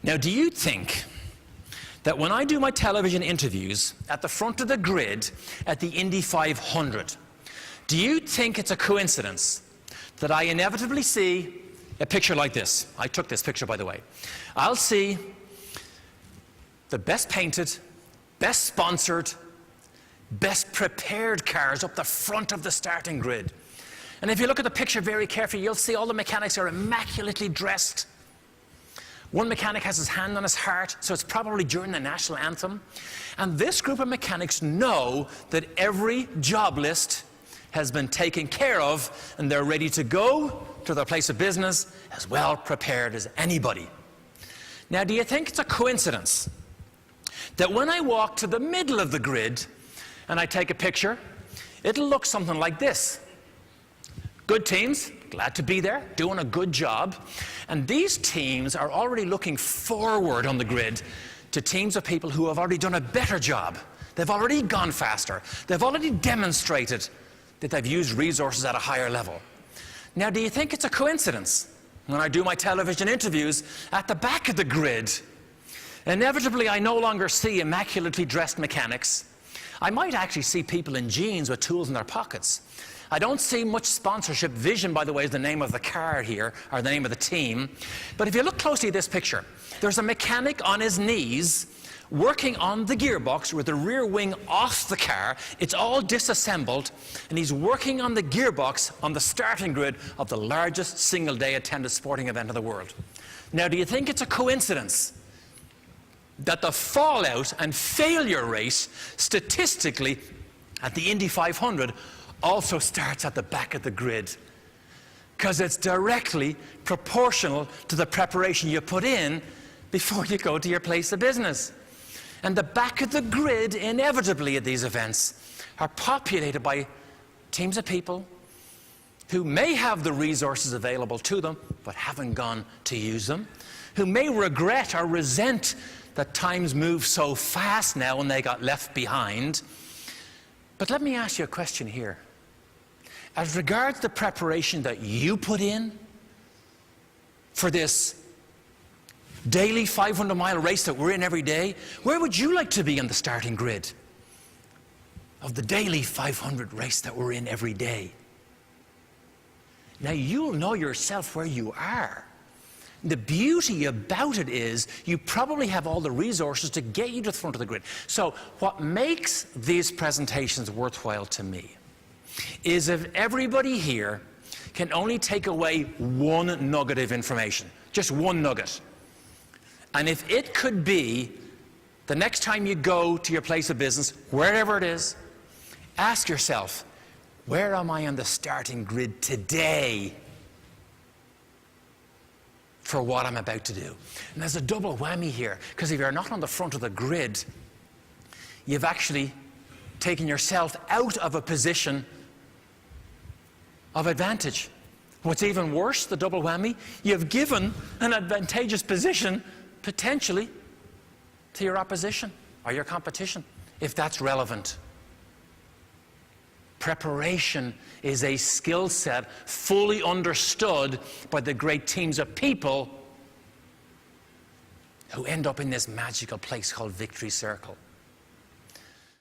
Now, do you think that when I do my television interviews at the front of the grid at the Indy 500, do you think it's a coincidence that I inevitably see a picture like this? I took this picture, by the way. I'll see the best painted, best sponsored, best prepared cars up the front of the starting grid. And if you look at the picture very carefully, you'll see all the mechanics are immaculately dressed. One mechanic has his hand on his heart, so it's probably during the national anthem. And this group of mechanics know that every job list has been taken care of, and they're ready to go to their place of business as well prepared as anybody. Now, do you think it's a coincidence that when I walk to the middle of the grid and I take a picture, it'll look something like this? Good teams, glad to be there, doing a good job. And these teams are already looking forward on the grid to teams of people who have already done a better job. They've already gone faster. They've already demonstrated that they've used resources at a higher level. Now, do you think it's a coincidence when I do my television interviews at the back of the grid? Inevitably, I no longer see immaculately dressed mechanics. I might actually see people in jeans with tools in their pockets. I don't see much sponsorship. Vision, by the way, is the name of the car here, or the name of the team. But if you look closely at this picture, there's a mechanic on his knees working on the gearbox with the rear wing off the car. It's all disassembled, and he's working on the gearbox on the starting grid of the largest single-day attended sporting event in the world. Now, do you think it's a coincidence that the fallout and failure rate statistically at the Indy 500 also starts at the back of the grid? Because it's directly proportional to the preparation you put in before you go to your place of business. And the back of the grid, inevitably at these events, are populated by teams of people who may have the resources available to them, but haven't gone to use them, who may regret or resent that times move so fast now and they got left behind. But let me ask you a question here. As regards the preparation that you put in for this daily 500-mile race that we're in every day, where would you like to be on the starting grid of the daily 500 race that we're in every day? Now, you'll know yourself where you are. The beauty about it is you probably have all the resources to get you to the front of the grid. So what makes these presentations worthwhile to me is if everybody here can only take away one nugget of information, just one nugget. And if it could be the next time you go to your place of business, wherever it is, ask yourself, where am I on the starting grid today for what I'm about to do? And there's a double whammy here, because if you're not on the front of the grid, you've actually taken yourself out of a position of advantage. What's even worse, the double whammy, you've given an advantageous position potentially to your opposition or your competition, if that's relevant. Preparation is a skill set fully understood by the great teams of people who end up in this magical place called Victory Circle.